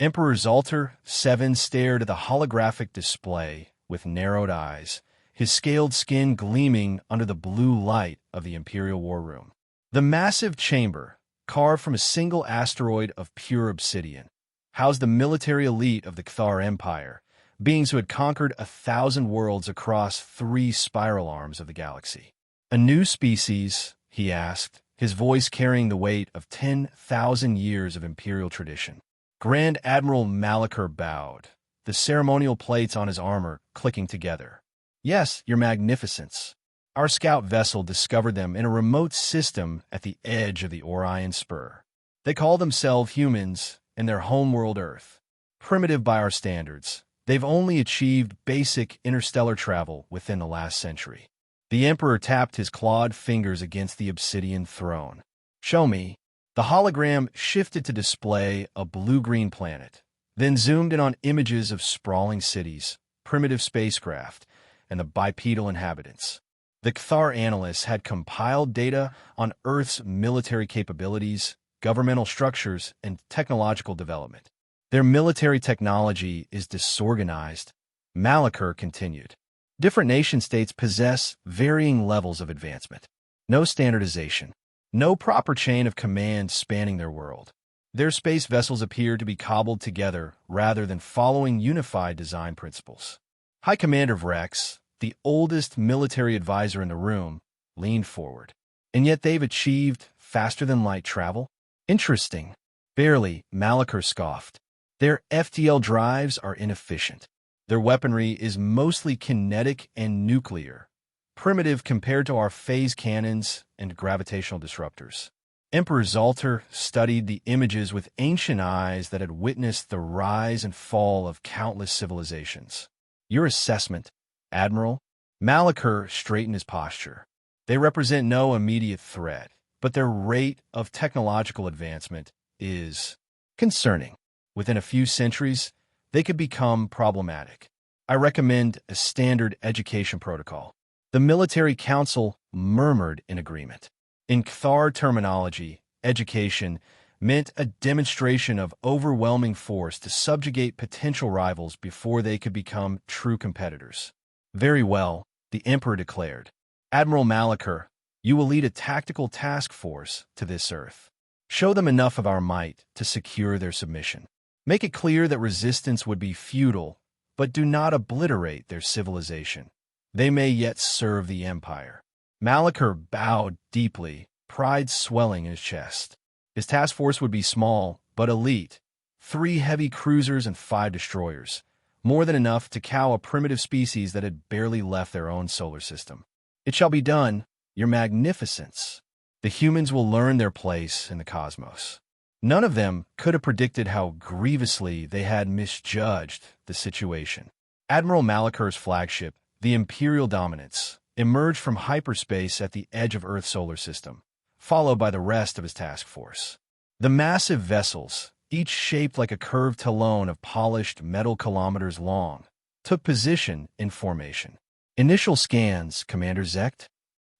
Emperor Zalter VII stared at the holographic display with narrowed eyes, his scaled skin gleaming under the blue light of the Imperial War Room. The massive chamber, carved from a single asteroid of pure obsidian, housed the military elite of the Cathar Empire, beings who had conquered 1,000 worlds across 3 spiral arms of the galaxy. A new species, he asked, his voice carrying the weight of 10,000 years of imperial tradition. Grand Admiral Malachar bowed, the ceremonial plates on his armor clicking together. Yes, Your Magnificence. Our scout vessel discovered them in a remote system at the edge of the Orion Spur. They call themselves humans in their homeworld Earth. Primitive by our standards, they've only achieved basic interstellar travel within the last century. The Emperor tapped his clawed fingers against the obsidian throne. Show me. The hologram shifted to display a blue-green planet, then zoomed in on images of sprawling cities, primitive spacecraft, and the bipedal inhabitants. The Cathar analysts had compiled data on Earth's military capabilities, governmental structures, and technological development. Their military technology is disorganized, Malachar continued. Different nation-states possess varying levels of advancement. No standardization. No proper chain of command spanning their world. Their space vessels appear to be cobbled together rather than following unified design principles. High Commander Vrex, the oldest military advisor in the room, leaned forward. And yet they've achieved faster-than-light travel? Interesting. Barely, Malachar scoffed. Their FTL drives are inefficient. Their weaponry is mostly kinetic and nuclear, primitive compared to our phase cannons and gravitational disruptors. Emperor Zalter studied the images with ancient eyes that had witnessed the rise and fall of countless civilizations. Your assessment, Admiral? Malachar straightened his posture. They represent no immediate threat, but their rate of technological advancement is concerning. Within a few centuries, they could become problematic. I recommend a standard education protocol. The military council murmured in agreement. In Cathar terminology, education meant a demonstration of overwhelming force to subjugate potential rivals before they could become true competitors. Very well, the Emperor declared. Admiral Malachar, you will lead a tactical task force to this Earth. Show them enough of our might to secure their submission. Make it clear that resistance would be futile, but do not obliterate their civilization. They may yet serve the Empire. Malachar bowed deeply, pride swelling in his chest. His task force would be small, but elite. 3 heavy cruisers and 5 destroyers. More than enough to cow a primitive species that had barely left their own solar system. It shall be done, Your Magnificence. The humans will learn their place in the cosmos. None of them could have predicted how grievously they had misjudged the situation. Admiral Malachar's flagship, the Imperial Dominance, emerged from hyperspace at the edge of Earth's solar system, followed by the rest of his task force. The massive vessels, each shaped like a curved talon of polished metal kilometers long, took position in formation. Initial scans, Commander Zecht?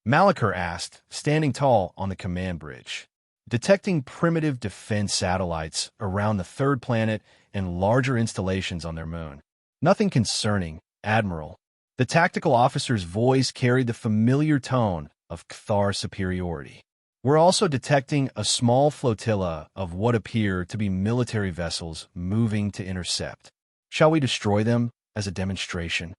Malachar asked, standing tall on the command bridge. Detecting primitive defense satellites around the 3rd planet and larger installations on their moon. Nothing concerning, Admiral. The tactical officer's voice carried the familiar tone of Cathar superiority. We're also detecting a small flotilla of what appear to be military vessels moving to intercept. Shall we destroy them as a demonstration?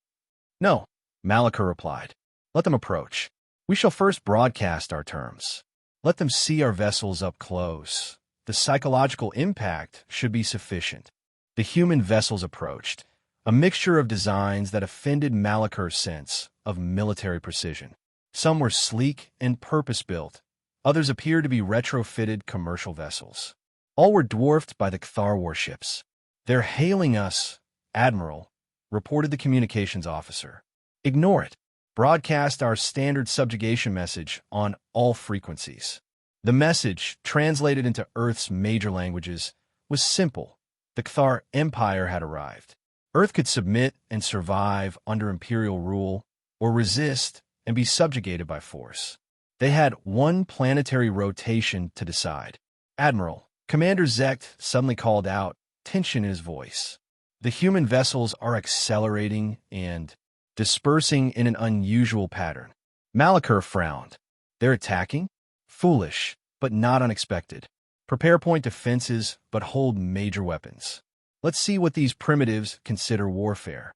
No, Malachar replied. Let them approach. We shall first broadcast our terms. Let them see our vessels up close. The psychological impact should be sufficient. The human vessels approached, a mixture of designs that offended Malachar's sense of military precision. Some were sleek and purpose-built. Others appeared to be retrofitted commercial vessels. All were dwarfed by the Cathar warships. They're hailing us, Admiral, reported the communications officer. Ignore it. Broadcast our standard subjugation message on all frequencies. The message, translated into Earth's major languages, was simple. The Cathar Empire had arrived. Earth could submit and survive under imperial rule, or resist and be subjugated by force. They had one planetary rotation to decide. Admiral, Commander Zecht suddenly called out, tension in his voice. The human vessels are accelerating and dispersing in an unusual pattern. Malachar frowned. They're attacking? Foolish, but not unexpected. Prepare point defenses, but hold major weapons. Let's see what these primitives consider warfare.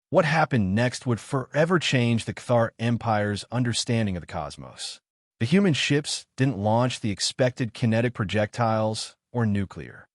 What happened next would forever change the Cathar Empire's understanding of the cosmos. The human ships didn't launch the expected kinetic projectiles or nuclear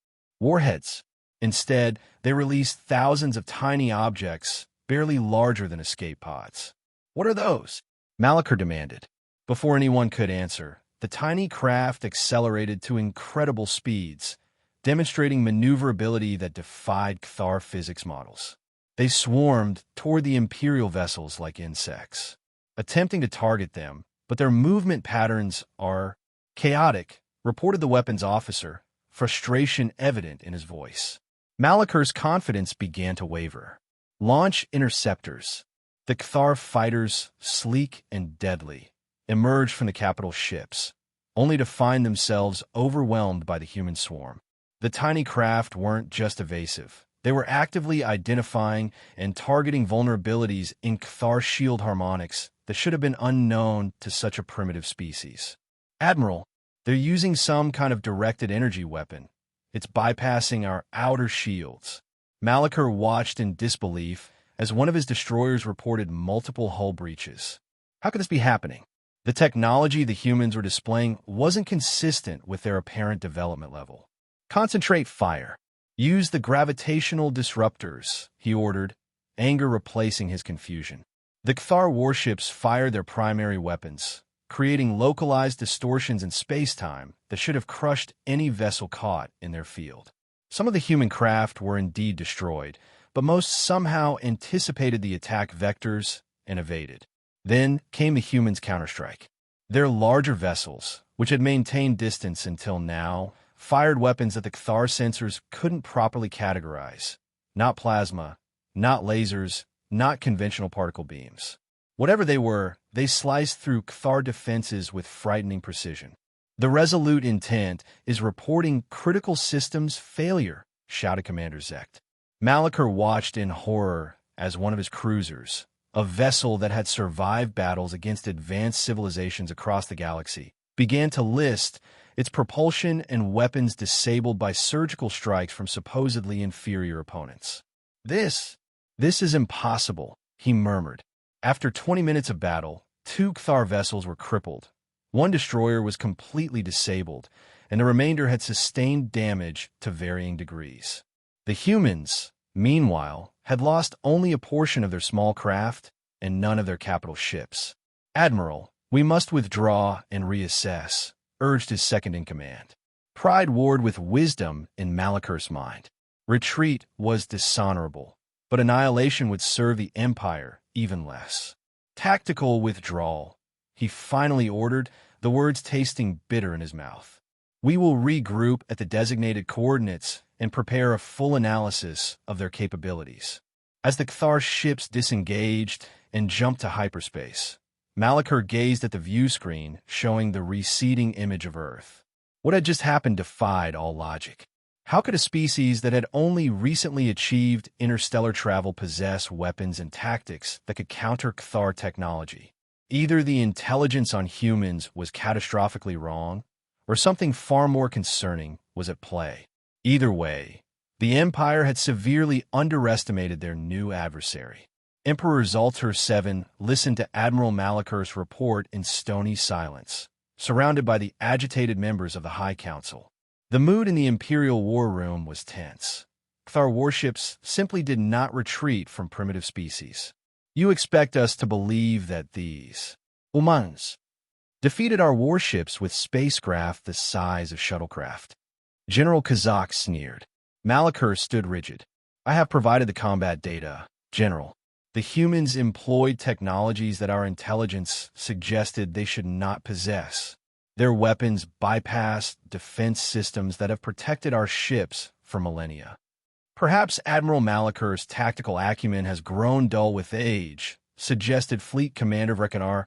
warheads. Instead, they released thousands of tiny objects, barely larger than escape pods. What are those? Malachar demanded. Before anyone could answer, the tiny craft accelerated to incredible speeds, demonstrating maneuverability that defied Cathar physics models. They swarmed toward the Imperial vessels like insects, attempting to target them, but their movement patterns are chaotic, reported the weapons officer, frustration evident in his voice. Malachar's confidence began to waver. Launch interceptors. The Cathar fighters, sleek and deadly, emerged from the capital ships, only to find themselves overwhelmed by the human swarm. The tiny craft weren't just evasive. They were actively identifying and targeting vulnerabilities in Cathar shield harmonics that should have been unknown to such a primitive species. Admiral, they're using some kind of directed energy weapon. It's bypassing our outer shields. Malachar watched in disbelief as one of his destroyers reported multiple hull breaches. How could this be happening? The technology the humans were displaying wasn't consistent with their apparent development level. Concentrate fire. Use the gravitational disruptors, he ordered, anger replacing his confusion. The Cathar warships fired their primary weapons, creating localized distortions in space-time that should have crushed any vessel caught in their field. Some of the human craft were indeed destroyed, but most somehow anticipated the attack vectors and evaded. Then came the humans' counterstrike. Their larger vessels, which had maintained distance until now, fired weapons that the Cathar sensors couldn't properly categorize. Not plasma, not lasers, not conventional particle beams. Whatever they were, they sliced through Cathar defenses with frightening precision. The Resolute Intent is reporting critical systems failure, shouted Commander Zecht. Malachar watched in horror as one of his cruisers, a vessel that had survived battles against advanced civilizations across the galaxy, began to list its propulsion and weapons disabled by surgical strikes from supposedly inferior opponents. This is impossible, he murmured. After 20 minutes of battle, 2 Cathar vessels were crippled. One destroyer was completely disabled, and the remainder had sustained damage to varying degrees. The humans, meanwhile, had lost only a portion of their small craft and none of their capital ships. Admiral, we must withdraw and reassess, urged his second-in-command. Pride warred with wisdom in Malachar's mind. Retreat was dishonorable, but annihilation would serve the Empire even less. Tactical withdrawal, he finally ordered, the words tasting bitter in his mouth. We will regroup at the designated coordinates and prepare a full analysis of their capabilities. As the Cathar ships disengaged and jumped to hyperspace, Malachar gazed at the view screen showing the receding image of Earth. What had just happened defied all logic. How could a species that had only recently achieved interstellar travel possess weapons and tactics that could counter Cathar technology? Either the intelligence on humans was catastrophically wrong, or something far more concerning was at play. Either way, the Empire had severely underestimated their new adversary. Emperor Zaltar VII listened to Admiral Malachar's report in stony silence, surrounded by the agitated members of the High Council. The mood in the Imperial War Room was tense. Cathar warships simply did not retreat from primitive species. You expect us to believe that these humans defeated our warships with spacecraft the size of shuttlecraft? General Kazak sneered. Malachar stood rigid. I have provided the combat data, General. The humans employed technologies that our intelligence suggested they should not possess. Their weapons bypassed defense systems that have protected our ships for millennia. Perhaps Admiral Malachar's tactical acumen has grown dull with age, suggested Fleet Commander Vrecanar,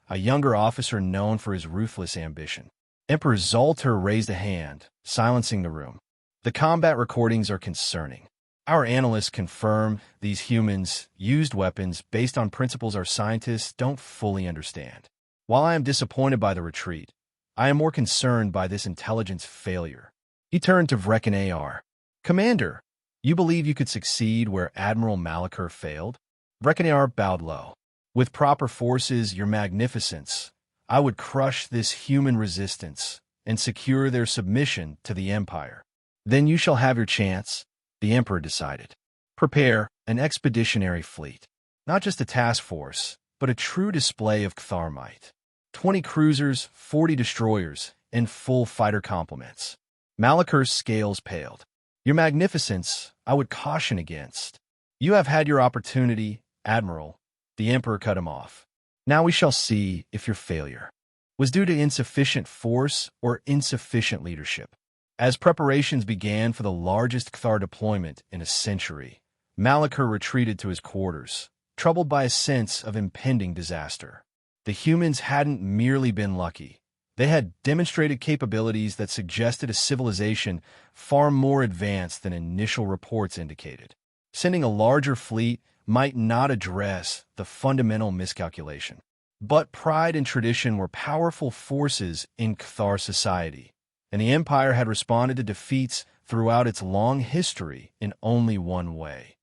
a younger officer known for his ruthless ambition. Emperor Zaltar raised a hand, silencing the room. The combat recordings are concerning. Our analysts confirm these humans used weapons based on principles our scientists don't fully understand. While I am disappointed by the retreat, I am more concerned by this intelligence failure. He turned to Vrecken AR. Commander, you believe you could succeed where Admiral Malachar failed? Vrecken AR bowed low. With proper forces, your magnificence, I would crush this human resistance and secure their submission to the Empire. Then you shall have your chance, the Emperor decided. Prepare an expeditionary fleet. Not just a task force, but a true display of Cthar might. 20 cruisers, 40 destroyers, and full fighter complements. Malachar's scales paled. Your magnificence, I would caution against. You have had your opportunity, Admiral. The Emperor cut him off. Now we shall see if your failure was due to insufficient force or insufficient leadership. As preparations began for the largest Cthar deployment in a century, Malachar retreated to his quarters, troubled by a sense of impending disaster. The humans hadn't merely been lucky. They had demonstrated capabilities that suggested a civilization far more advanced than initial reports indicated. Sending a larger fleet might not address the fundamental miscalculation. But pride and tradition were powerful forces in Cthar society, and the Empire had responded to defeats throughout its long history in only one way: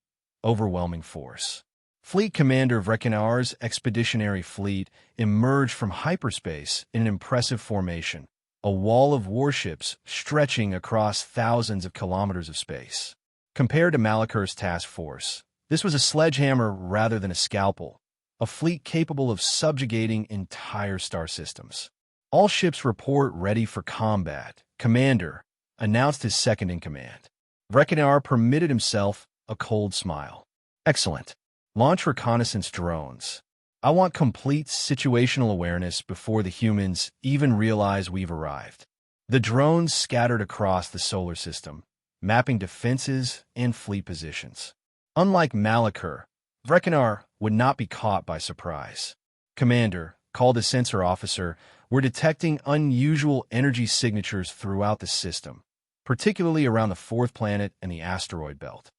overwhelming force. Fleet Commander Vrecken-Ar's expeditionary fleet emerged from hyperspace in an impressive formation, a wall of warships stretching across thousands of kilometers of space. Compared to Malachar's task force, this was a sledgehammer rather than a scalpel, a fleet capable of subjugating entire star systems. All ships report ready for combat, Commander, announced his second-in-command. Vrecken-Ar permitted himself a cold smile. Excellent. Launch reconnaissance drones. I want complete situational awareness before the humans even realize we've arrived. The drones scattered across the solar system, mapping defenses and fleet positions. Unlike Malachar, Vrecken-Ar would not be caught by surprise. Commander, called a sensor officer, we're detecting unusual energy signatures throughout the system, particularly around the fourth planet and the asteroid belt.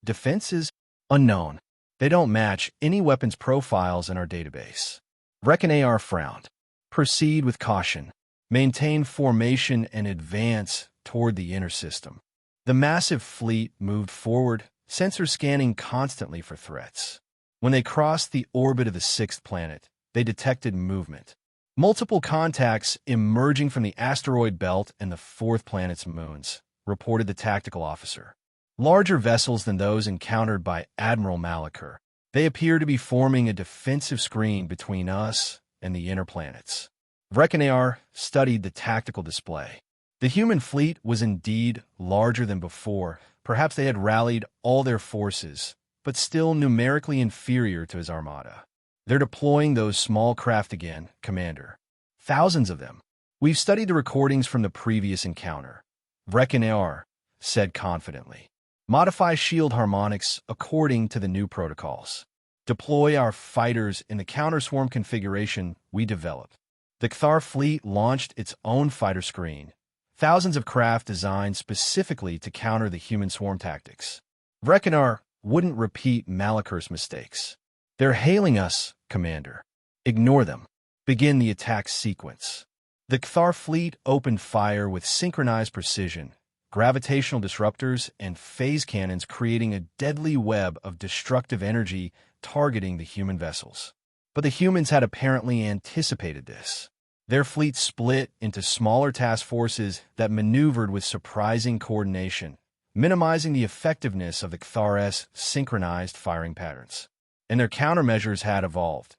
Defenses? Unknown. They don't match any weapons profiles in our database. Vrecken-Ar frowned. Proceed with caution. Maintain formation and advance toward the inner system. The massive fleet moved forward, sensors scanning constantly for threats. When they crossed the orbit of the sixth planet, they detected movement. Multiple contacts emerging from the asteroid belt and the fourth planet's moons, reported the tactical officer. Larger vessels than those encountered by Admiral Malachar. They appear to be forming a defensive screen between us and the inner planets. Vrecken-Ar studied the tactical display. The human fleet was indeed larger than before. Perhaps they had rallied all their forces, but still numerically inferior to his armada. They're deploying those small craft again, Commander. Thousands of them. We've studied the recordings from the previous encounter. Vrecken-Ar said confidently. Modify shield harmonics according to the new protocols. Deploy our fighters in the counter-swarm configuration we developed. The Cthar fleet launched its own fighter screen, thousands of craft designed specifically to counter the human swarm tactics. Vrecken-Ar wouldn't repeat Malachar's mistakes. They're hailing us, Commander. Ignore them. Begin the attack sequence. The Cthar fleet opened fire with synchronized precision, gravitational disruptors, and phase cannons creating a deadly web of destructive energy targeting the human vessels. But the humans had apparently anticipated this. Their fleet split into smaller task forces that maneuvered with surprising coordination, minimizing the effectiveness of the Cthar's synchronized firing patterns. And their countermeasures had evolved.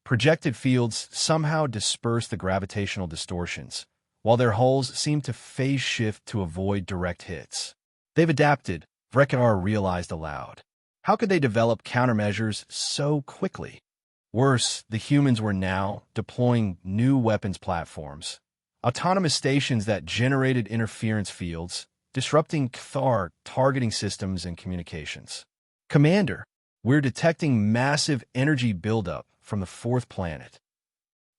Projected fields somehow dispersed the gravitational distortions, while their hulls seemed to phase shift to avoid direct hits. They've adapted, Vrecken-Ar realized aloud. How could they develop countermeasures so quickly? Worse, the humans were now deploying new weapons platforms, autonomous stations that generated interference fields, disrupting Cthar targeting systems and communications. Commander, we're detecting massive energy buildup from the fourth planet.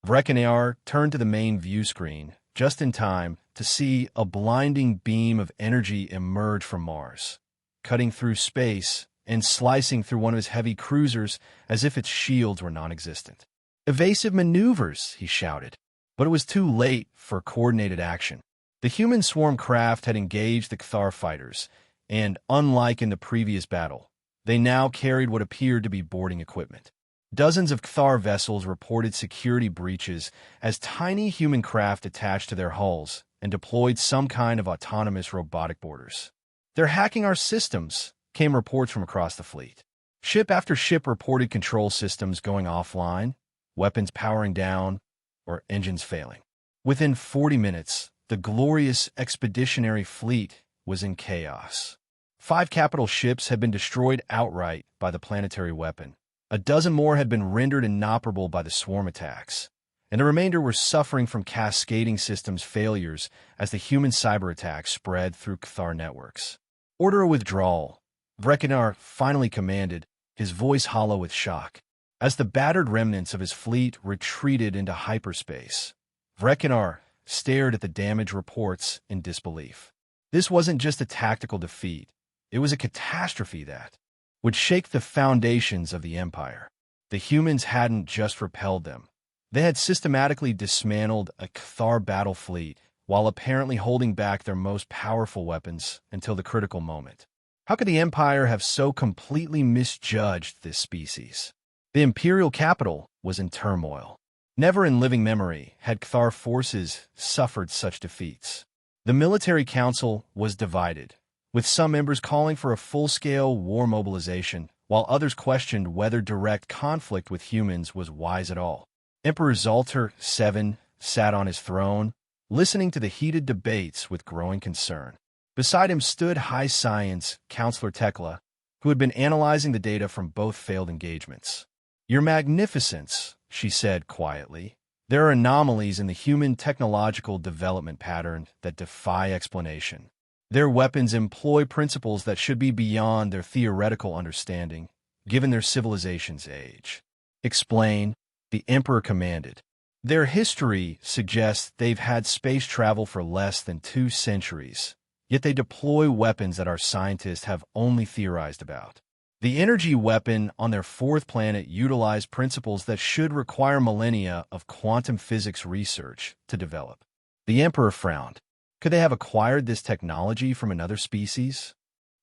Vrecken-Ar turned to the main view screen, just in time to see a blinding beam of energy emerge from Mars, cutting through space and slicing through one of his heavy cruisers as if its shields were non-existent. "Evasive maneuvers," he shouted. But it was too late for coordinated action. The human swarm craft had engaged the Cathar fighters, and, unlike in the previous battle, they now carried what appeared to be boarding equipment. Dozens of Cathar vessels reported security breaches as tiny human craft attached to their hulls and deployed some kind of autonomous robotic boarders. "They're hacking our systems," came reports from across the fleet. Ship after ship reported control systems going offline, weapons powering down, or engines failing. Within 40 minutes, the glorious expeditionary fleet was in chaos. 5 capital ships had been destroyed outright by the planetary weapon. A dozen more had been rendered inoperable by the swarm attacks, and the remainder were suffering from cascading systems failures as the human cyber attacks spread through Cathar networks. "Order a withdrawal," Vrekinar finally commanded, his voice hollow with shock. As the battered remnants of his fleet retreated into hyperspace, Vrekinar stared at the damage reports in disbelief. This wasn't just a tactical defeat. It was a catastrophe that would shake the foundations of the Empire. The humans hadn't just repelled them. They had systematically dismantled a Cathar battle fleet while apparently holding back their most powerful weapons until the critical moment. How could the Empire have so completely misjudged this species? The Imperial capital was in turmoil. Never in living memory had Cathar forces suffered such defeats. The military council was divided, with some members calling for a full-scale war mobilization, while others questioned whether direct conflict with humans was wise at all. Emperor Zaltar VII sat on his throne, listening to the heated debates with growing concern. Beside him stood High Science Counselor Tekla, who had been analyzing the data from both failed engagements. "Your Magnificence," she said quietly, "there are anomalies in the human technological development pattern that defy explanation. Their weapons employ principles that should be beyond their theoretical understanding, given their civilization's age." "Explain," the Emperor commanded. "Their history suggests they've had space travel for less than 2 centuries, yet they deploy weapons that our scientists have only theorized about. The energy weapon on their 4th planet utilized principles that should require millennia of quantum physics research to develop." The Emperor frowned. Could they have acquired this technology from another species?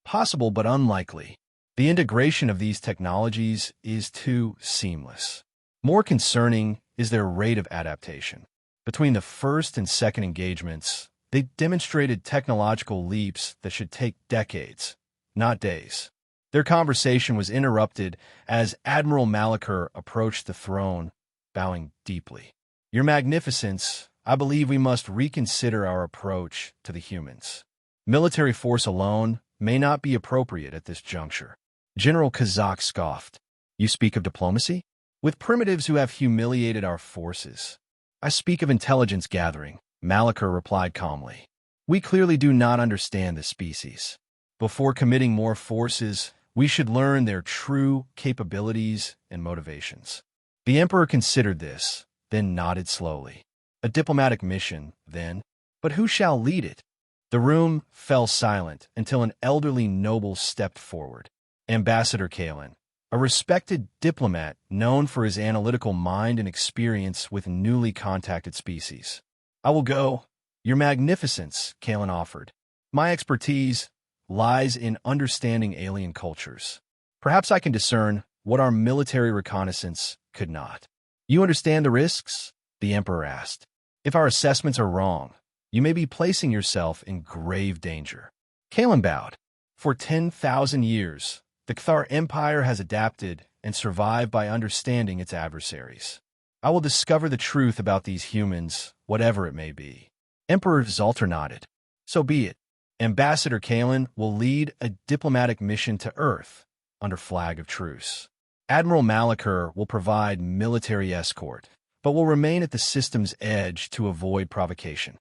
Possible, but unlikely. The integration of these technologies is too seamless. More concerning is their rate of adaptation. Between the first and second engagements, they demonstrated technological leaps that should take decades, not days. Their conversation was interrupted as Admiral Malachar approached the throne, bowing deeply. "Your Magnificence, I believe we must reconsider our approach to the humans. Military force alone may not be appropriate at this juncture." General Kazak scoffed. "You speak of diplomacy? With primitives who have humiliated our forces." "I speak of intelligence gathering," Malachar replied calmly. "We clearly do not understand this species. Before committing more forces, we should learn their true capabilities and motivations." The Emperor considered this, then nodded slowly. "A diplomatic mission, then. But who shall lead it?" The room fell silent until an elderly noble stepped forward. Ambassador Kalen, a respected diplomat known for his analytical mind and experience with newly contacted species. "I will go, Your Magnificence," Kalen offered. "My expertise lies in understanding alien cultures. Perhaps I can discern what our military reconnaissance could not." "You understand the risks?" the Emperor asked. "If our assessments are wrong, you may be placing yourself in grave danger." Kalen bowed. "For 10,000 years, the Cathar Empire has adapted and survived by understanding its adversaries. I will discover the truth about these humans, whatever it may be." Emperor Zaltar nodded. "So be it. Ambassador Kalen will lead a diplomatic mission to Earth under flag of truce. Admiral Malachar will provide military escort, but will remain at the system's edge to avoid provocation."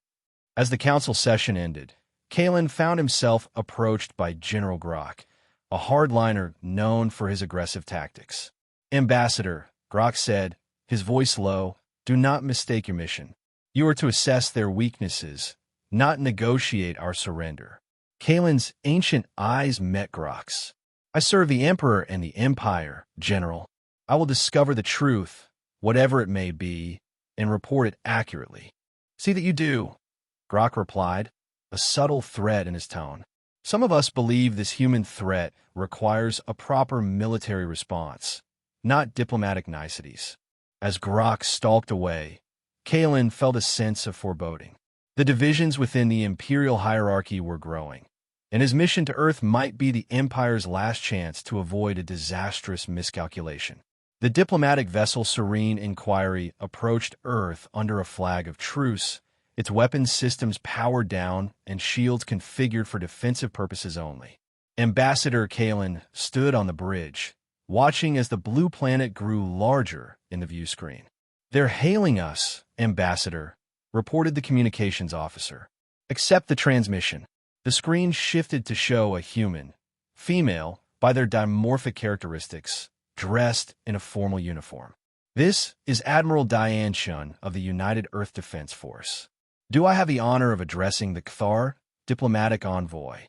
As the council session ended, Kalen found himself approached by General Grok, a hardliner known for his aggressive tactics. "Ambassador," Grok said, his voice low, "do not mistake your mission. You are to assess their weaknesses, not negotiate our surrender. Kalen's ancient eyes met Grok's. I serve the Emperor and the Empire, General. I will discover the truth, whatever it may be, and report it accurately. See that you do, Grok replied, a subtle threat in his tone. Some of us believe this human threat requires a proper military response, not diplomatic niceties. As Grok stalked away, Kalen felt a sense of foreboding. The divisions within the Imperial hierarchy were growing, and his mission to Earth might be the Empire's last chance to avoid a disastrous miscalculation. The diplomatic vessel Serene Inquiry approached Earth under a flag of truce, its weapons systems powered down and shields configured for defensive purposes only. Ambassador Kalen stood on the bridge, watching as the blue planet grew larger in the view screen. "They're hailing us, Ambassador," reported the communications officer. "Accept the transmission." The screen shifted to show a human, female by their dimorphic characteristics, dressed in a formal uniform. "This is Admiral Diane Shun of the United Earth Defense Force. Do I have the honor of addressing the Kthar diplomatic envoy?"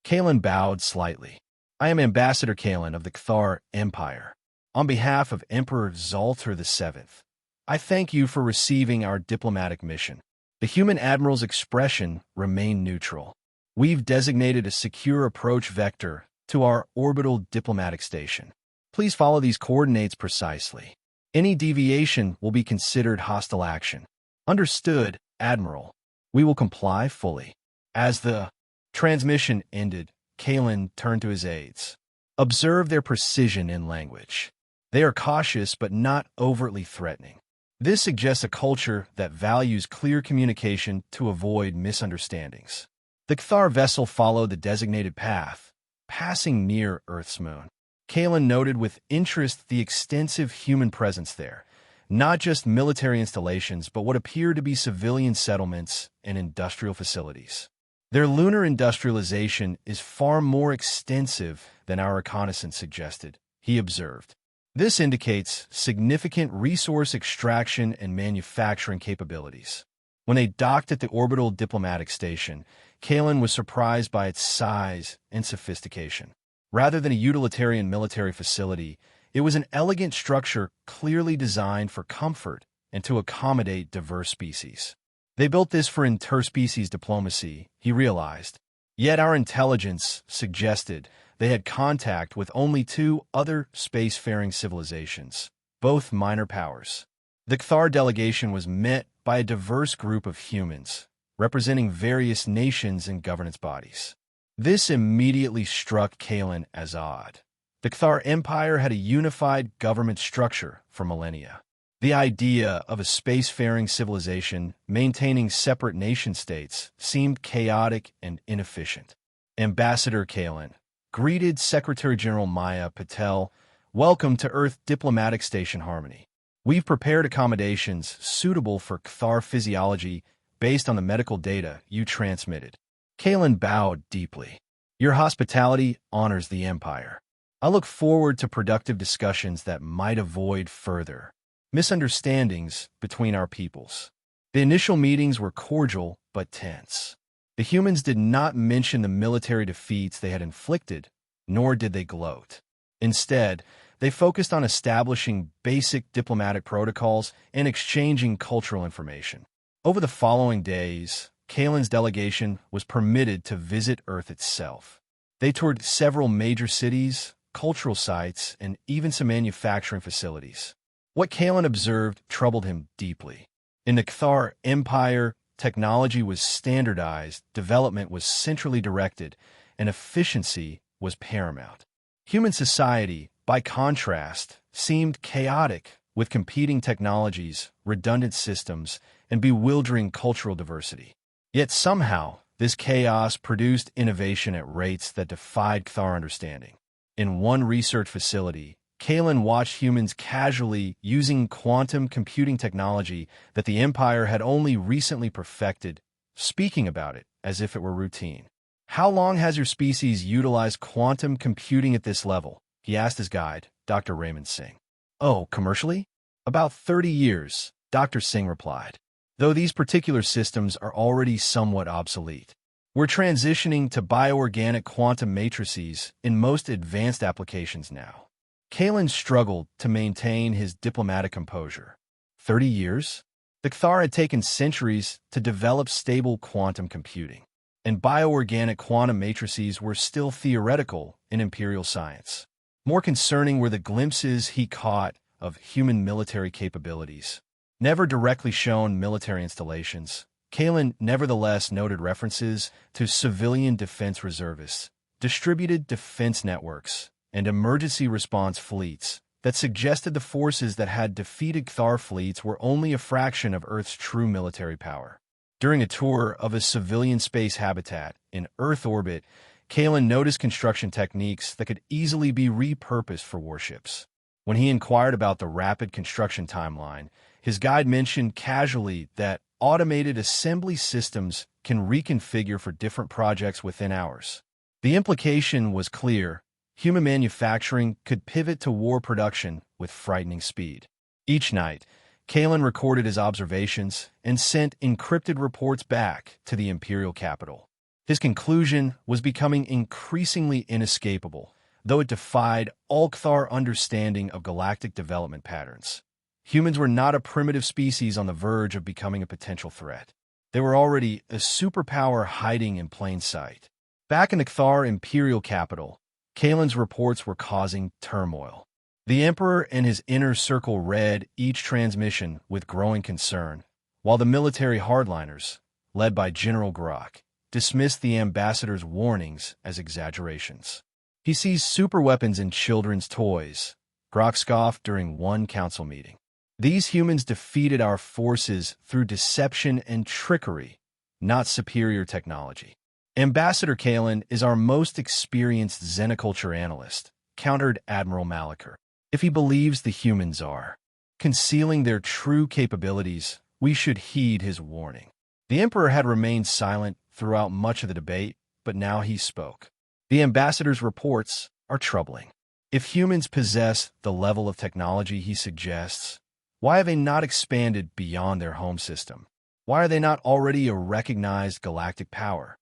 Kalen bowed slightly. "I am Ambassador Kalen of the Kthar Empire. On behalf of Emperor Zaltar VII, I thank you for receiving our diplomatic mission." The human admiral's expression remained neutral. "We've designated a secure approach vector to our orbital diplomatic station. Please follow these coordinates precisely. Any deviation will be considered hostile action." "Understood, Admiral. We will comply fully." As the transmission ended, Kalen turned to his aides. "Observe their precision in language. They are cautious but not overtly threatening. This suggests a culture that values clear communication to avoid misunderstandings." The Kthar vessel followed the designated path, passing near Earth's moon. Kalen noted with interest the extensive human presence there, not just military installations, but what appeared to be civilian settlements and industrial facilities. "Their lunar industrialization is far more extensive than our reconnaissance suggested," he observed. "This indicates significant resource extraction and manufacturing capabilities." When they docked at the orbital diplomatic station, Kalen was surprised by its size and sophistication. Rather than a utilitarian military facility, it was an elegant structure clearly designed for comfort and to accommodate diverse species. "They built this for interspecies diplomacy," he realized. Yet our intelligence suggested they had contact with only 2 other spacefaring civilizations, both minor powers. The Kthar delegation was met by a diverse group of humans, representing various nations and governance bodies. This immediately struck Kalen as odd. The Kthar Empire had a unified government structure for millennia. The idea of a spacefaring civilization maintaining separate nation-states seemed chaotic and inefficient. Ambassador Kalen greeted Secretary General Maya Patel, "Welcome to Earth Diplomatic Station Harmony. We've prepared accommodations suitable for Kthar physiology based on the medical data you transmitted." Kalen bowed deeply. "Your hospitality honors the Empire. I look forward to productive discussions that might avoid further misunderstandings between our peoples." The initial meetings were cordial but tense. The humans did not mention the military defeats they had inflicted, nor did they gloat. Instead, they focused on establishing basic diplomatic protocols and exchanging cultural information. Over the following days, Kalen's delegation was permitted to visit Earth itself. They toured several major cities, cultural sites, and even some manufacturing facilities. What Kalen observed troubled him deeply. In the Kthar Empire, technology was standardized, development was centrally directed, and efficiency was paramount. Human society, by contrast, seemed chaotic, with competing technologies, redundant systems, and bewildering cultural diversity. Yet somehow, this chaos produced innovation at rates that defied Kthar understanding. In one research facility, Kalen watched humans casually using quantum computing technology that the Empire had only recently perfected, speaking about it as if it were routine. "How long has your species utilized quantum computing at this level?" he asked his guide, Dr. Raymond Singh. "Oh, commercially? About 30 years, Dr. Singh replied. though these particular systems are already somewhat obsolete. We're transitioning to bioorganic quantum matrices in most advanced applications now. Kalen struggled to maintain his diplomatic composure. 30 years? The Kthar had taken centuries to develop stable quantum computing, and bioorganic quantum matrices were still theoretical in Imperial science. More concerning were the glimpses he caught of human military capabilities. Never directly shown military installations, Kalen nevertheless noted references to civilian defense reservists, distributed defense networks, and emergency response fleets that suggested the forces that had defeated Kthar fleets were only a fraction of Earth's true military power. During a tour of a civilian space habitat in Earth orbit, Kalen noticed construction techniques that could easily be repurposed for warships. When he inquired about the rapid construction timeline, his guide mentioned casually that automated assembly systems can reconfigure for different projects within hours. The implication was clear: human manufacturing could pivot to war production with frightening speed. Each night, Kalen recorded his observations and sent encrypted reports back to the imperial capital. His conclusion was becoming increasingly inescapable, though it defied all Kthar understanding of galactic development patterns. Humans were not a primitive species on the verge of becoming a potential threat. They were already a superpower hiding in plain sight. Back in the Kthar imperial capital, Kalen's reports were causing turmoil. The Emperor and his inner circle read each transmission with growing concern, while the military hardliners, led by General Grok, dismissed the ambassador's warnings as exaggerations. He sees superweapons in children's toys, Grok scoffed during one council meeting. These humans defeated our forces through deception and trickery, not superior technology. Ambassador Kalen is our most experienced xenoculture analyst, countered Admiral Malachar. If he believes the humans are concealing their true capabilities, we should heed his warning. The Emperor had remained silent throughout much of the debate, but now he spoke. The ambassador's reports are troubling. If humans possess the level of technology he suggests, why have they not expanded beyond their home system? Why are they not already a recognized galactic power?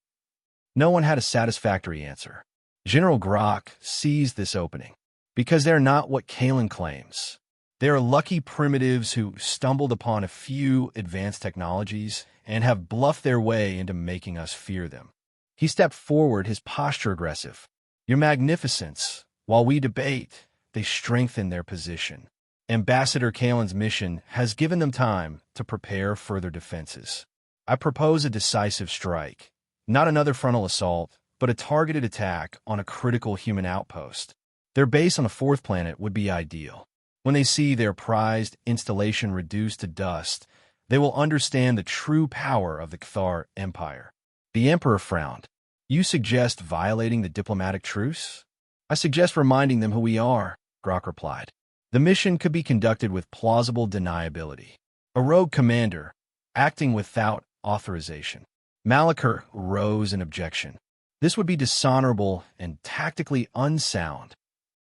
No one had a satisfactory answer. General Grok seized this opening. Because they're not what Kalen claims. They are lucky primitives who stumbled upon a few advanced technologies and have bluffed their way into making us fear them. He stepped forward, his posture aggressive. Your Magnificence, while we debate, they strengthen their position. Ambassador Kalen's mission has given them time to prepare further defenses. I propose a decisive strike. Not another frontal assault, but a targeted attack on a critical human outpost. Their base on the fourth planet would be ideal. When they see their prized installation reduced to dust, they will understand the true power of the Kthar Empire. The Emperor frowned. You suggest violating the diplomatic truce? I suggest reminding them who we are, Grok replied. The mission could be conducted with plausible deniability. A rogue commander, acting without authorization. Malachar rose in objection. This would be dishonorable and tactically unsound.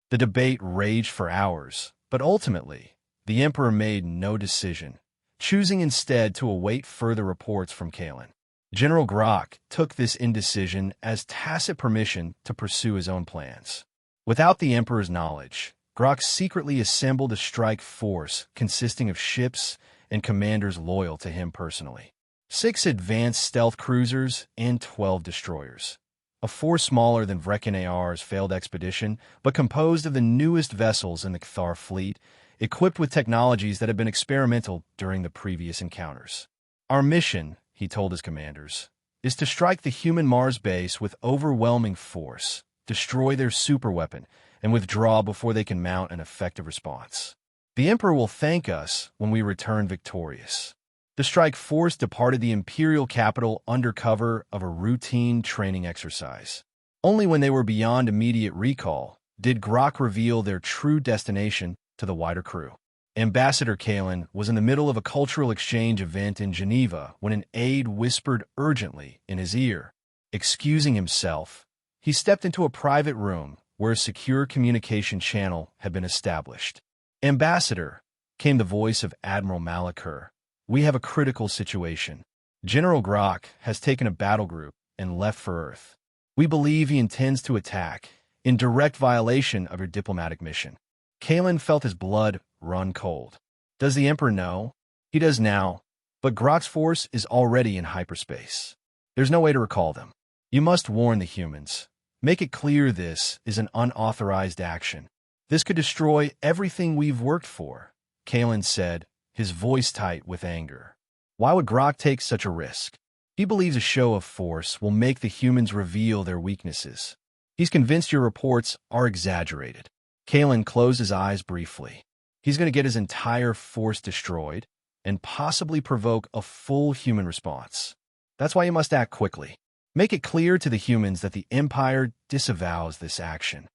The debate raged for hours, but ultimately, the Emperor made no decision, choosing instead to await further reports from Kalen. General Grok took this indecision as tacit permission to pursue his own plans. Without the Emperor's knowledge, Grok secretly assembled a strike force consisting of ships and commanders loyal to him personally. 6 advanced stealth cruisers and 12 destroyers. A force smaller than Vrekin AR's failed expedition, but composed of the newest vessels in the Kthar fleet, equipped with technologies that had been experimental during the previous encounters. Our mission, he told his commanders, is to strike the human Mars base with overwhelming force, destroy their superweapon, and withdraw before they can mount an effective response. The Emperor will thank us when we return victorious. The strike force departed the imperial capital under cover of a routine training exercise. Only when they were beyond immediate recall did Grok reveal their true destination to the wider crew. Ambassador Kalen was in the middle of a cultural exchange event in Geneva when an aide whispered urgently in his ear. Excusing himself, he stepped into a private room where a secure communication channel had been established. Ambassador, came the voice of Admiral Malachar. We have a critical situation. General Grok has taken a battle group and left for Earth. We believe he intends to attack, in direct violation of your diplomatic mission." Kalen felt his blood run cold. Does the Emperor know? He does now, but Grok's force is already in hyperspace. There's no way to recall them. You must warn the humans. Make it clear this is an unauthorized action. This could destroy everything we've worked for, Kalen said, his voice tight with anger. Why would Grok take such a risk? He believes a show of force will make the humans reveal their weaknesses. He's convinced your reports are exaggerated. Kalen closed his eyes briefly. He's going to get his entire force destroyed and possibly provoke a full human response. That's why you must act quickly. Make it clear to the humans that the Empire disavows this action.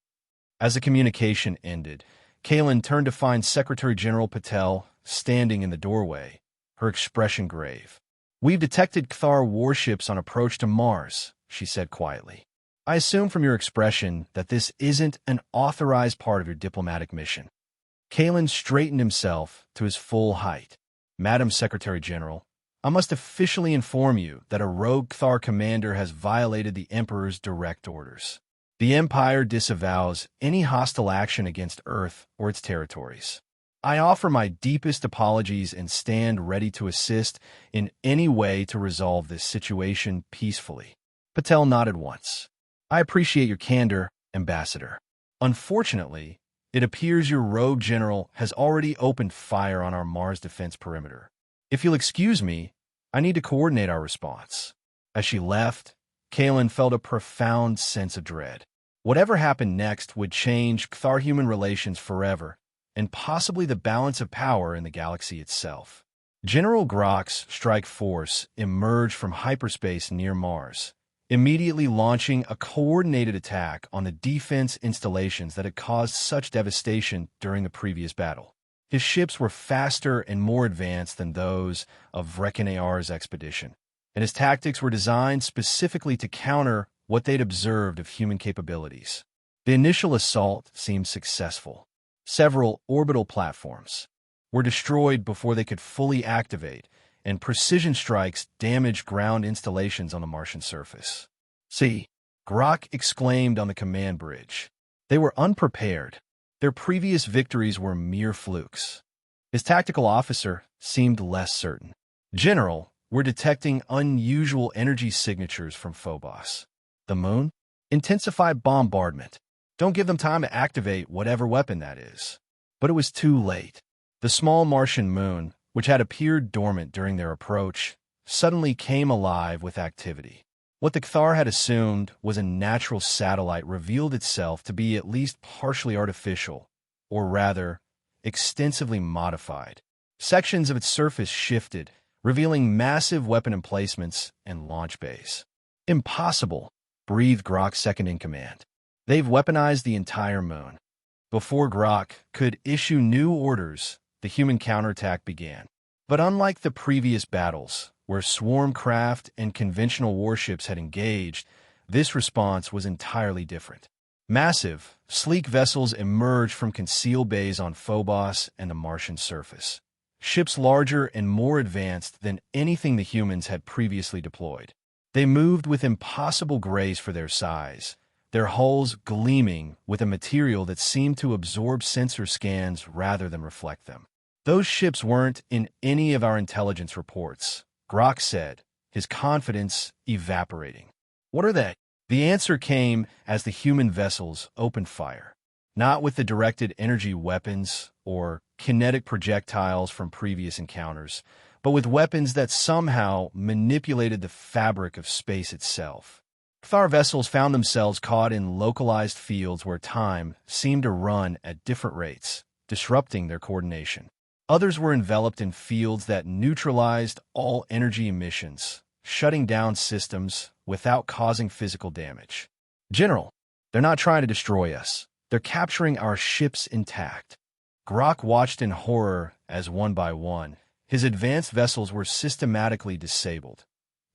As the communication ended, Kalen turned to find Secretary General Patel standing in the doorway, her expression grave. "We've detected Kthar warships on approach to Mars," she said quietly. "I assume from your expression that this isn't an authorized part of your diplomatic mission." Kalen straightened himself to his full height. "Madam Secretary General, I must officially inform you that a rogue Kthar commander has violated the Emperor's direct orders. The Empire disavows any hostile action against Earth or its territories. I offer my deepest apologies and stand ready to assist in any way to resolve this situation peacefully." Patel nodded once. "I appreciate your candor, Ambassador. Unfortunately, it appears your rogue general has already opened fire on our Mars defense perimeter. If you'll excuse me, I need to coordinate our response." As she left, Kalen felt a profound sense of dread. Whatever happened next would change Kthar-human relations forever, and possibly the balance of power in the galaxy itself. General Grok's strike force emerged from hyperspace near Mars, immediately launching a coordinated attack on the defense installations that had caused such devastation during the previous battle. His ships were faster and more advanced than those of Vrekin-Ar's expedition, and his tactics were designed specifically to counter what they'd observed of human capabilities. The initial assault seemed successful. Several orbital platforms were destroyed before they could fully activate, and precision strikes damaged ground installations on the Martian surface. "See," Grok exclaimed on the command bridge. They were unprepared. Their previous victories were mere flukes. His tactical officer seemed less certain. "General, we're detecting unusual energy signatures from Phobos. The moon? Intensify bombardment. Don't give them time to activate whatever weapon that is." But it was too late. The small Martian moon, which had appeared dormant during their approach, suddenly came alive with activity. What the Kthar had assumed was a natural satellite revealed itself to be at least partially artificial, or rather, extensively modified. Sections of its surface shifted, revealing massive weapon emplacements and launch bays. "Impossible," breathed Grok's second-in-command. "They've weaponized the entire moon." Before Grok could issue new orders, the human counterattack began. But unlike the previous battles, where swarm craft and conventional warships had engaged, this response was entirely different. Massive, sleek vessels emerged from concealed bays on Phobos and the Martian surface. Ships larger and more advanced than anything the humans had previously deployed. They moved with impossible grace for their size, their hulls gleaming with a material that seemed to absorb sensor scans rather than reflect them. "Those ships weren't in any of our intelligence reports," Grok said, his confidence evaporating. "What are they?" The answer came as the human vessels opened fire, not with the directed energy weapons or kinetic projectiles from previous encounters, but with weapons that somehow manipulated the fabric of space itself. Kthar vessels found themselves caught in localized fields where time seemed to run at different rates, disrupting their coordination. Others were enveloped in fields that neutralized all energy emissions, shutting down systems without causing physical damage. "General, they're not trying to destroy us. They're capturing our ships intact." Grok watched in horror as one by one, his advanced vessels were systematically disabled.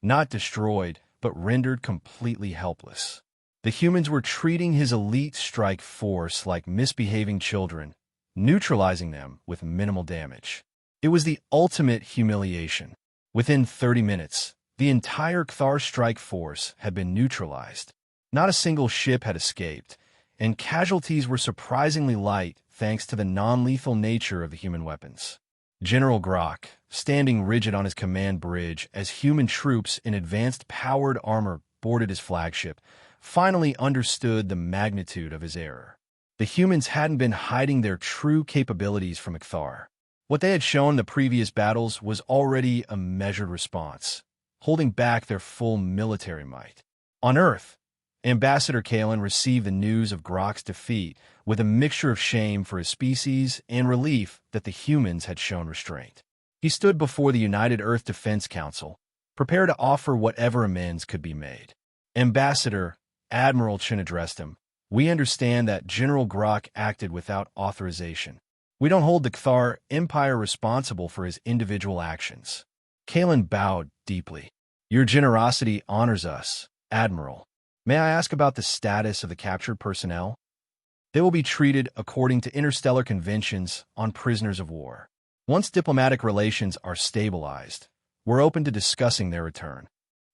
Not destroyed, but rendered completely helpless. The humans were treating his elite strike force like misbehaving children, neutralizing them with minimal damage. It was the ultimate humiliation. Within 30 minutes, the entire Kthar strike force had been neutralized. Not a single ship had escaped, and casualties were surprisingly light thanks to the non-lethal nature of the human weapons. General Grok, standing rigid on his command bridge as human troops in advanced powered armor boarded his flagship, finally understood the magnitude of his error. The humans hadn't been hiding their true capabilities from Kthar. What they had shown in the previous battles was already a measured response, holding back their full military might. On Earth, Ambassador Kalen received the news of Grok's defeat with a mixture of shame for his species and relief that the humans had shown restraint. He stood before the United Earth Defense Council, prepared to offer whatever amends could be made. Ambassador, Admiral Chen addressed him. We understand that General Grok acted without authorization. We don't hold the Kthar Empire responsible for his individual actions. Kalen bowed deeply. Your generosity honors us, Admiral. May I ask about the status of the captured personnel? They will be treated according to interstellar conventions on prisoners of war. Once diplomatic relations are stabilized, we're open to discussing their return.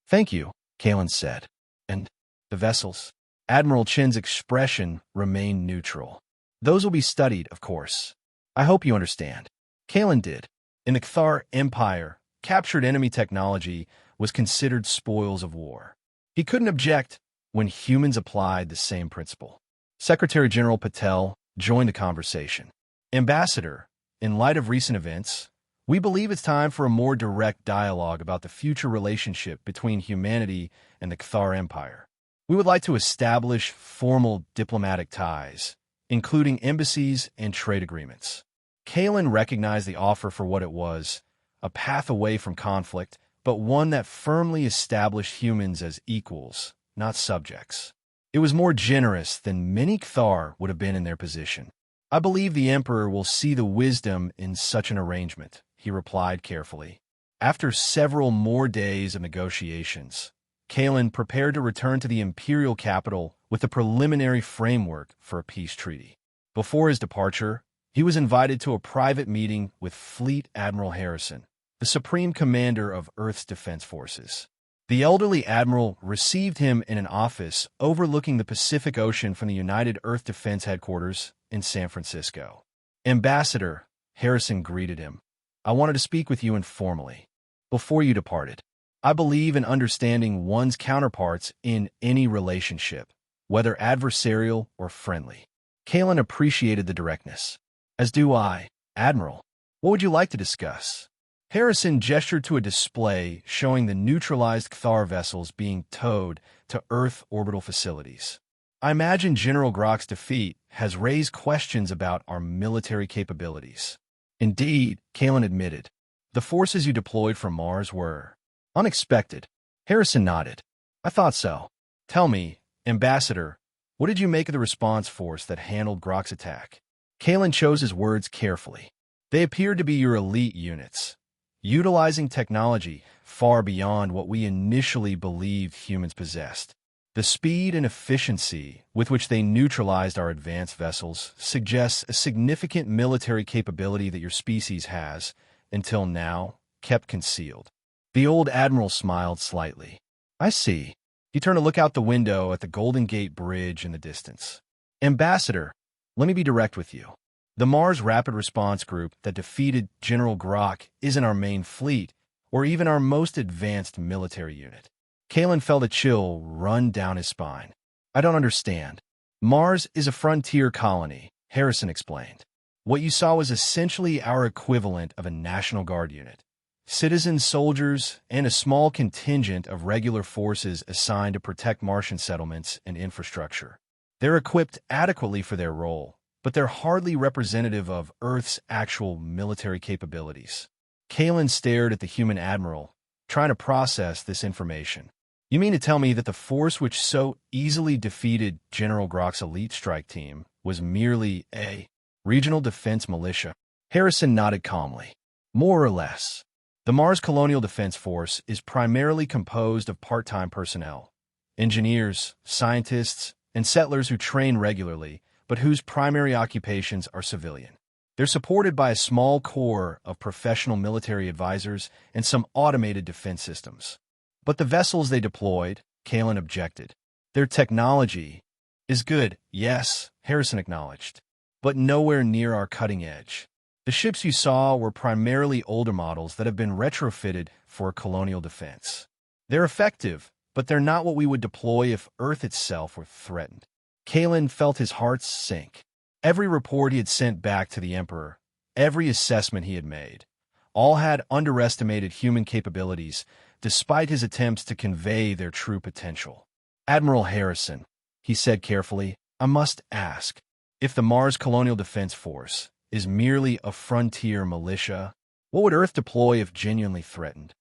Thank you, Kalen said. And the vessels? Admiral Chen's expression remained neutral. Those will be studied, of course. I hope you understand. Kalen did. In the Kthar Empire, captured enemy technology was considered spoils of war. He couldn't object when humans applied the same principle. Secretary General Patel joined the conversation. Ambassador, in light of recent events, we believe it's time for a more direct dialogue about the future relationship between humanity and the Kthar Empire. We would like to establish formal diplomatic ties, including embassies and trade agreements. Kalen recognized the offer for what it was, a path away from conflict, but one that firmly established humans as equals, not subjects. It was more generous than many Kthar would have been in their position. I believe the Emperor will see the wisdom in such an arrangement, he replied carefully. After several more days of negotiations, Kalen prepared to return to the imperial capital with a preliminary framework for a peace treaty. Before his departure, he was invited to a private meeting with Fleet Admiral Harrison, the Supreme Commander of Earth's Defense Forces. The elderly admiral received him in an office overlooking the Pacific Ocean from the United Earth Defense Headquarters in San Francisco. Ambassador, Harrison greeted him. I wanted to speak with you informally. Before you departed, I believe in understanding one's counterparts in any relationship, whether adversarial or friendly. Kalen appreciated the directness. As do I, Admiral. What would you like to discuss? Harrison gestured to a display showing the neutralized Kthar vessels being towed to Earth orbital facilities. I imagine General Grok's defeat has raised questions about our military capabilities. Indeed, Kalen admitted. The forces you deployed from Mars were unexpected. Harrison nodded. I thought so. Tell me, Ambassador, what did you make of the response force that handled Grok's attack? Kalen chose his words carefully. They appeared to be your elite units, utilizing technology far beyond what we initially believed humans possessed. The speed and efficiency with which they neutralized our advanced vessels suggests a significant military capability that your species has, until now, kept concealed. The old admiral smiled slightly. I see. He turned to look out the window at the Golden Gate Bridge in the distance. Ambassador, let me be direct with you. The Mars Rapid Response Group that defeated General Grok isn't our main fleet, or even our most advanced military unit. Kalen felt a chill run down his spine. I don't understand. Mars is a frontier colony, Harrison explained. What you saw was essentially our equivalent of a National Guard unit. Citizen soldiers and a small contingent of regular forces assigned to protect Martian settlements and infrastructure. They're equipped adequately for their role, but they're hardly representative of Earth's actual military capabilities. Kalen stared at the human admiral, trying to process this information. You mean to tell me that the force which so easily defeated General Grok's elite strike team was merely a regional defense militia? Harrison nodded calmly. More or less. The Mars Colonial Defense Force is primarily composed of part-time personnel, engineers, scientists, and settlers who train regularly, but whose primary occupations are civilian. They're supported by a small core of professional military advisors and some automated defense systems. But the vessels they deployed, Kalen objected. Their technology is good, yes, Harrison acknowledged, but nowhere near our cutting edge. The ships you saw were primarily older models that have been retrofitted for colonial defense. They're effective, but they're not what we would deploy if Earth itself were threatened. Kalen felt his heart sink. Every report he had sent back to the Emperor, every assessment he had made, all had underestimated human capabilities despite his attempts to convey their true potential. Admiral Harrison, he said carefully, I must ask, if the Mars Colonial Defense Force is merely a frontier militia, what would Earth deploy if genuinely threatened?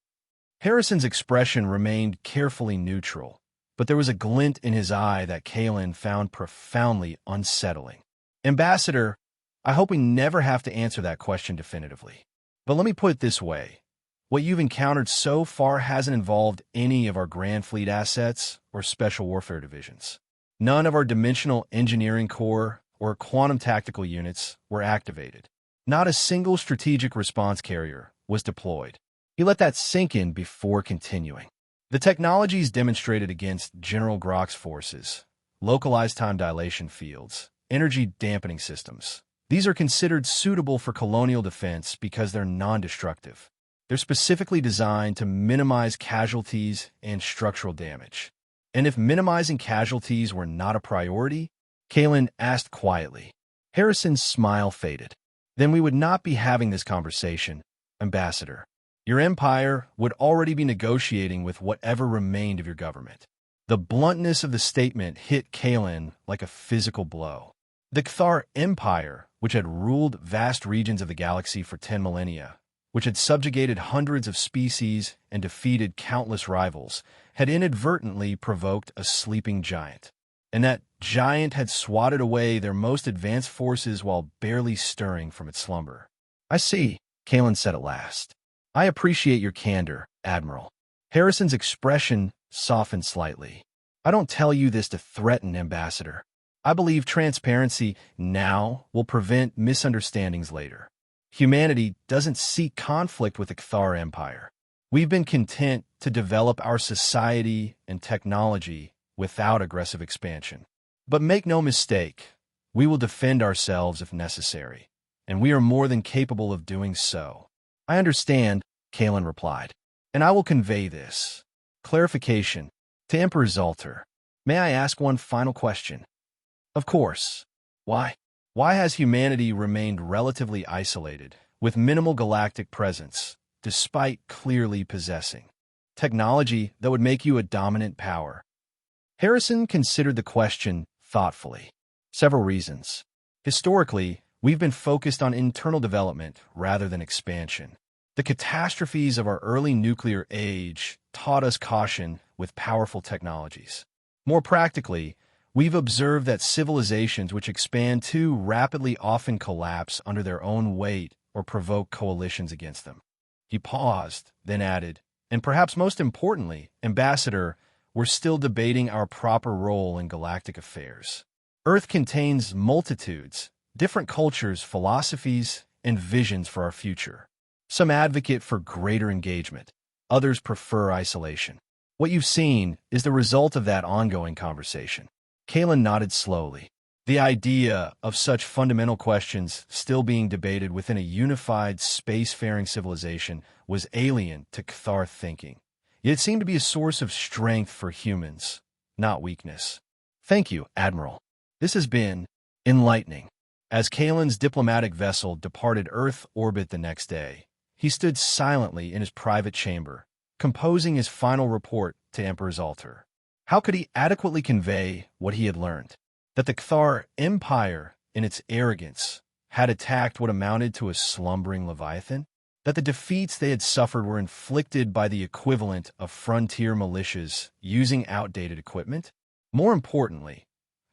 Harrison's expression remained carefully neutral, but there was a glint in his eye that Kalen found profoundly unsettling. Ambassador, I hope we never have to answer that question definitively. But let me put it this way. What you've encountered so far hasn't involved any of our Grand Fleet assets or Special Warfare divisions. None of our Dimensional Engineering Corps or Quantum Tactical Units were activated. Not a single strategic response carrier was deployed. He let that sink in before continuing. The technologies demonstrated against General Grock's forces, localized time dilation fields, energy dampening systems. These are considered suitable for colonial defense because they're non-destructive. They're specifically designed to minimize casualties and structural damage. And if minimizing casualties were not a priority, Kalen asked quietly. Harrison's smile faded. Then we would not be having this conversation, Ambassador. Your empire would already be negotiating with whatever remained of your government. The bluntness of the statement hit Kalen like a physical blow. The Cathar Empire, which had ruled vast regions of the galaxy for 10 millennia, which had subjugated hundreds of species and defeated countless rivals, had inadvertently provoked a sleeping giant. And that giant had swatted away their most advanced forces while barely stirring from its slumber. I see, Kalen said at last. I appreciate your candor, Admiral. Harrison's expression softened slightly. I don't tell you this to threaten, Ambassador. I believe transparency now will prevent misunderstandings later. Humanity doesn't seek conflict with the Cathar Empire. We've been content to develop our society and technology without aggressive expansion. But make no mistake, we will defend ourselves if necessary, and we are more than capable of doing so. I understand, Kalen replied, and I will convey this. Clarification. To Emperor Zalter, may I ask one final question? Of course. Why? Why has humanity remained relatively isolated, with minimal galactic presence, despite clearly possessing technology that would make you a dominant power? Harrison considered the question thoughtfully. Several reasons. Historically, we've been focused on internal development rather than expansion. The catastrophes of our early nuclear age taught us caution with powerful technologies. More practically, we've observed that civilizations which expand too rapidly often collapse under their own weight or provoke coalitions against them. He paused, then added, and perhaps most importantly, Ambassador, we're still debating our proper role in galactic affairs. Earth contains multitudes, different cultures, philosophies, and visions for our future. Some advocate for greater engagement. Others prefer isolation. What you've seen is the result of that ongoing conversation. Kalen nodded slowly. The idea of such fundamental questions still being debated within a unified spacefaring civilization was alien to Cathar thinking. Yet it seemed to be a source of strength for humans, not weakness. Thank you, Admiral. This has been enlightening. As Kalen's diplomatic vessel departed Earth orbit the next day, he stood silently in his private chamber, composing his final report to Emperor Zalter. How could he adequately convey what he had learned? That the Cathar Empire, in its arrogance, had attacked what amounted to a slumbering Leviathan? That the defeats they had suffered were inflicted by the equivalent of frontier militias using outdated equipment? More importantly,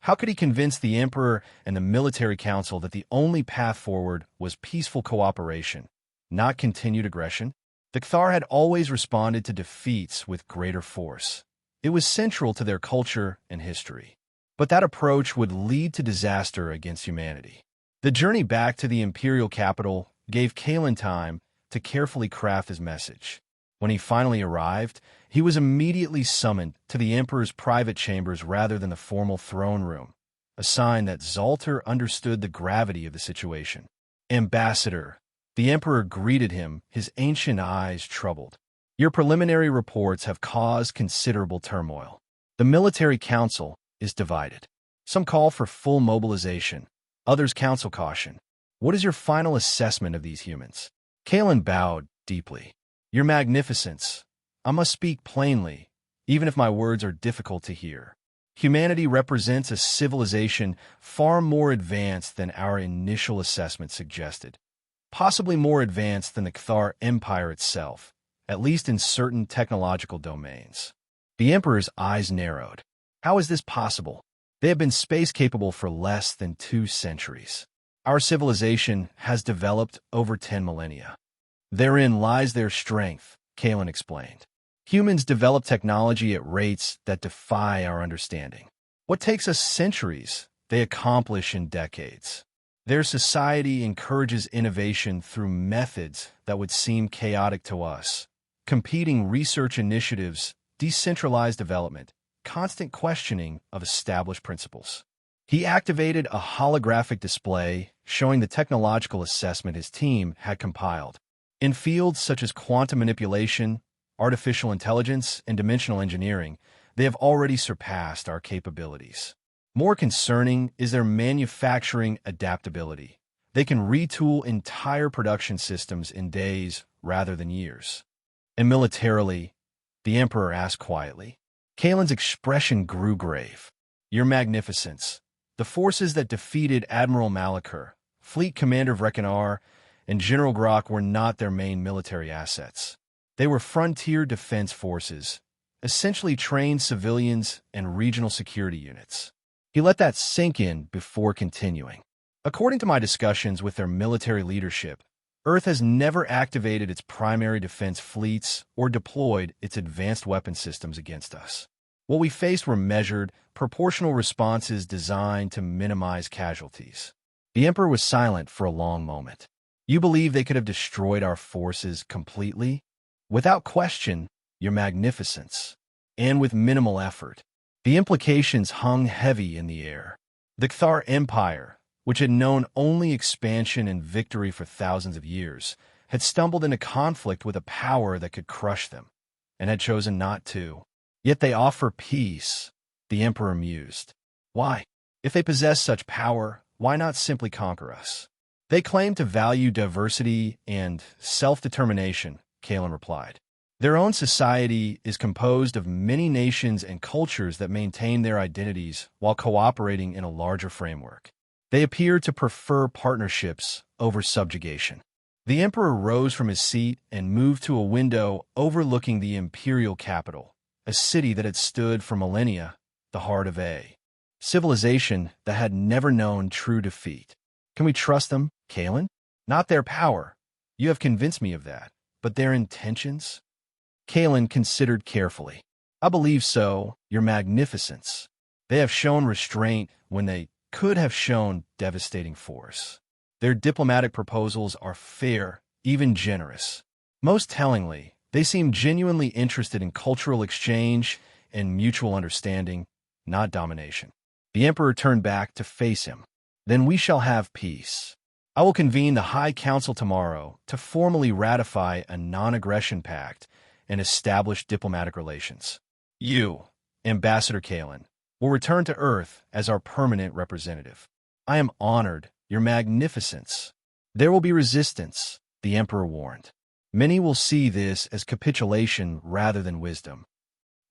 how could he convince the Emperor and the military council that the only path forward was peaceful cooperation, not continued aggression? The Cathar had always responded to defeats with greater force. It was central to their culture and history. But that approach would lead to disaster against humanity. The journey back to the imperial capital gave Kalen time to carefully craft his message. When he finally arrived, he was immediately summoned to the emperor's private chambers rather than the formal throne room, a sign that Zalter understood the gravity of the situation. Ambassador, the emperor greeted him, his ancient eyes troubled. Your preliminary reports have caused considerable turmoil. The military council is divided. Some call for full mobilization. Others counsel caution. What is your final assessment of these humans? Kalen bowed deeply. Your Magnificence, I must speak plainly, even if my words are difficult to hear. Humanity represents a civilization far more advanced than our initial assessment suggested, possibly more advanced than the Cathar Empire itself, at least in certain technological domains. The Emperor's eyes narrowed. How is this possible? They have been space-capable for less than 2 centuries. Our civilization has developed over 10 millennia. Therein lies their strength, Kalen explained. Humans develop technology at rates that defy our understanding. What takes us centuries, they accomplish in decades. Their society encourages innovation through methods that would seem chaotic to us. Competing research initiatives, decentralized development, constant questioning of established principles. He activated a holographic display showing the technological assessment his team had compiled. In fields such as quantum manipulation, artificial intelligence, and dimensional engineering, they have already surpassed our capabilities. More concerning is their manufacturing adaptability. They can retool entire production systems in days rather than years. And militarily, the Emperor asked quietly. Kalen's expression grew grave. Your Magnificence, the forces that defeated Admiral Malachur, Fleet Commander Vrekinar, and General Grok were not their main military assets. They were frontier defense forces, essentially trained civilians and regional security units. He let that sink in before continuing. According to my discussions with their military leadership, Earth has never activated its primary defense fleets or deployed its advanced weapon systems against us. What we faced were measured, proportional responses designed to minimize casualties. The Emperor was silent for a long moment. You believe they could have destroyed our forces completely? Without question, Your Magnificence, and with minimal effort. The implications hung heavy in the air. The Cathar Empire, which had known only expansion and victory for thousands of years, had stumbled into conflict with a power that could crush them, and had chosen not to. Yet they offer peace, the Emperor mused. Why? If they possess such power, why not simply conquer us? They claim to value diversity and self-determination, Kalen replied. Their own society is composed of many nations and cultures that maintain their identities while cooperating in a larger framework. They appear to prefer partnerships over subjugation. The Emperor rose from his seat and moved to a window overlooking the imperial capital, a city that had stood for millennia, the heart of a civilization that had never known true defeat. Can we trust them, Kalen? Not their power. You have convinced me of that. But their intentions? Kalen considered carefully. I believe so, Your Magnificence. They have shown restraint when they could have shown devastating force. Their diplomatic proposals are fair, even generous. Most tellingly, they seem genuinely interested in cultural exchange and mutual understanding, not domination. The Emperor turned back to face him. Then we shall have peace. I will convene the High Council tomorrow to formally ratify a non-aggression pact and establish diplomatic relations. You, Ambassador Kalen, will return to Earth as our permanent representative. I am honored, Your Magnificence. There will be resistance, the Emperor warned. Many will see this as capitulation rather than wisdom.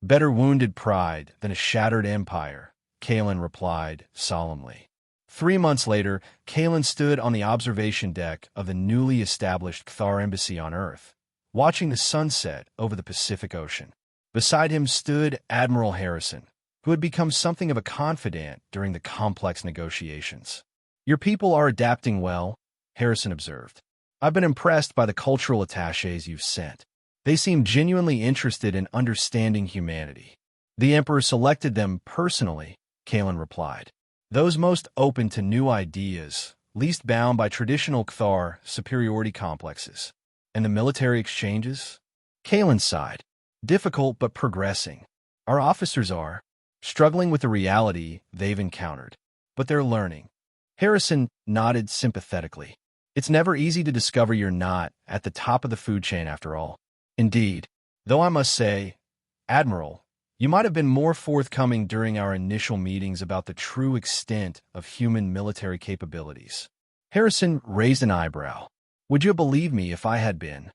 Better wounded pride than a shattered empire, Kalen replied solemnly. 3 months later, Kalen stood on the observation deck of the newly established Cathar Embassy on Earth, watching the sunset over the Pacific Ocean. Beside him stood Admiral Harrison, who had become something of a confidant during the complex negotiations. Your people are adapting well, Harrison observed. I've been impressed by the cultural attachés you've sent. They seem genuinely interested in understanding humanity. The Emperor selected them personally, Kalen replied. Those most open to new ideas, least bound by traditional Cthar superiority complexes. And the military exchanges? Kalen sighed. Difficult but progressing. Our officers are struggling with the reality they've encountered, but they're learning. Harrison nodded sympathetically. It's never easy to discover you're not at the top of the food chain after all. Indeed, though I must say, Admiral, you might have been more forthcoming during our initial meetings about the true extent of human military capabilities. Harrison raised an eyebrow. Would you believe me if I had been?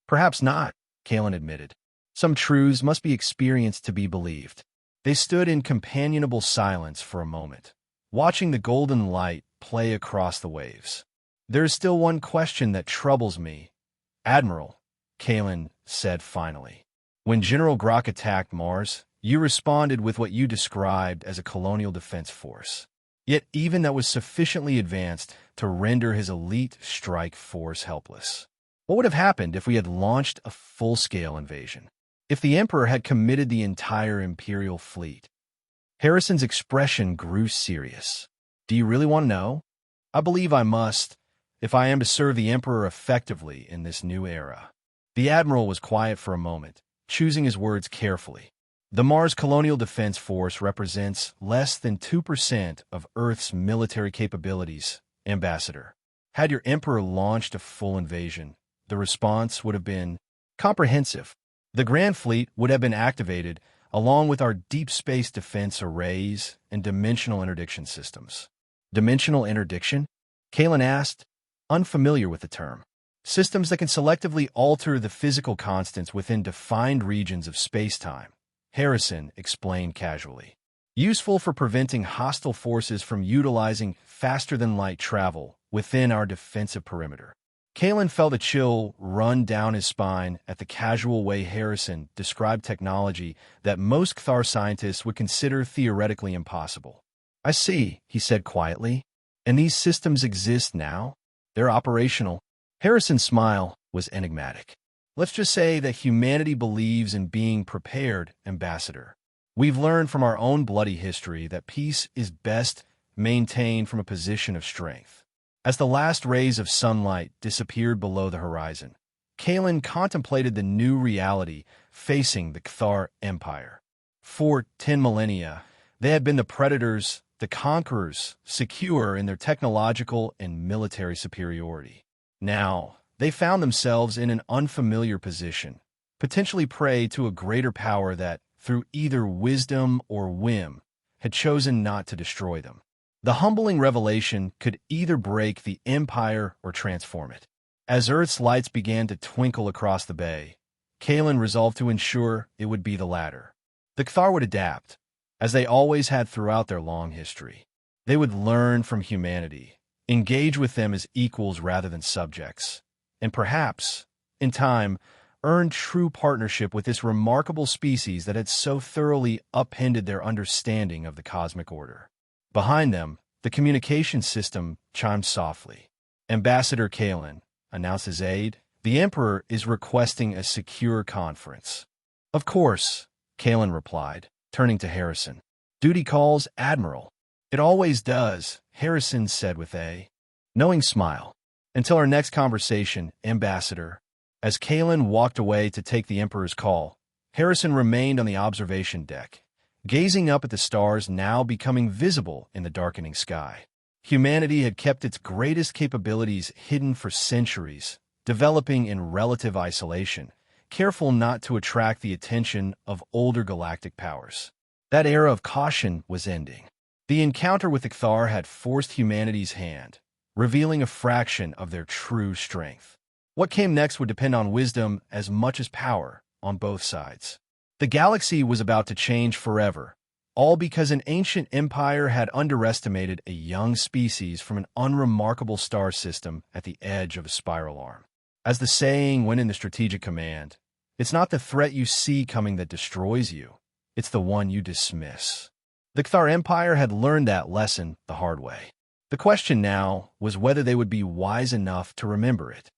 Perhaps not, Kalen admitted. Some truths must be experienced to be believed. They stood in companionable silence for a moment, watching the golden light play across the waves. There is still one question that troubles me, Admiral, Kalen said finally. When General Grok attacked Mars, you responded with what you described as a colonial defense force. Yet even that was sufficiently advanced to render his elite strike force helpless. What would have happened if we had launched a full-scale invasion? If the Emperor had committed the entire Imperial fleet? Harrison's expression grew serious. Do you really want to know? I believe I must, if I am to serve the Emperor effectively in this new era. The Admiral was quiet for a moment, choosing his words carefully. The Mars Colonial Defense Force represents less than 2% of Earth's military capabilities, Ambassador. Had your Emperor launched a full invasion, the response would have been comprehensive. The Grand Fleet would have been activated, along with our deep space defense arrays and dimensional interdiction systems. Dimensional interdiction? Kalen asked, unfamiliar with the term. Systems that can selectively alter the physical constants within defined regions of space-time, Harrison explained casually. Useful for preventing hostile forces from utilizing faster-than-light travel within our defensive perimeter. Kalen felt a chill run down his spine at the casual way Harrison described technology that most Cthar scientists would consider theoretically impossible. I see, he said quietly. And these systems exist now? They're operational. Harrison's smile was enigmatic. Let's just say that humanity believes in being prepared, Ambassador. We've learned from our own bloody history that peace is best maintained from a position of strength. As the last rays of sunlight disappeared below the horizon, Kalen contemplated the new reality facing the Cthar Empire. For 10 millennia, they had been the predators, the conquerors, secure in their technological and military superiority. Now, they found themselves in an unfamiliar position, potentially prey to a greater power that, through either wisdom or whim, had chosen not to destroy them. The humbling revelation could either break the empire or transform it. As Earth's lights began to twinkle across the bay, Kalen resolved to ensure it would be the latter. The Cthar would adapt, as they always had throughout their long history. They would learn from humanity, engage with them as equals rather than subjects, and perhaps, in time, earn true partnership with this remarkable species that had so thoroughly upended their understanding of the cosmic order. Behind them, the communication system chimed softly. Ambassador Kalen, announced his aide, the Emperor is requesting a secure conference. Of course, Kalen replied, turning to Harrison. Duty calls, Admiral. It always does, Harrison said with a knowing smile. Until our next conversation, Ambassador. As Kalen walked away to take the Emperor's call, Harrison remained on the observation deck, gazing up at the stars now becoming visible in the darkening sky. Humanity had kept its greatest capabilities hidden for centuries, developing in relative isolation, careful not to attract the attention of older galactic powers. That era of caution was ending. The encounter with the Cthar had forced humanity's hand, revealing a fraction of their true strength. What came next would depend on wisdom as much as power on both sides. The galaxy was about to change forever, all because an ancient empire had underestimated a young species from an unremarkable star system at the edge of a spiral arm. As the saying went in the strategic command, it's not the threat you see coming that destroys you, it's the one you dismiss. The Cthar Empire had learned that lesson the hard way. The question now was whether they would be wise enough to remember it.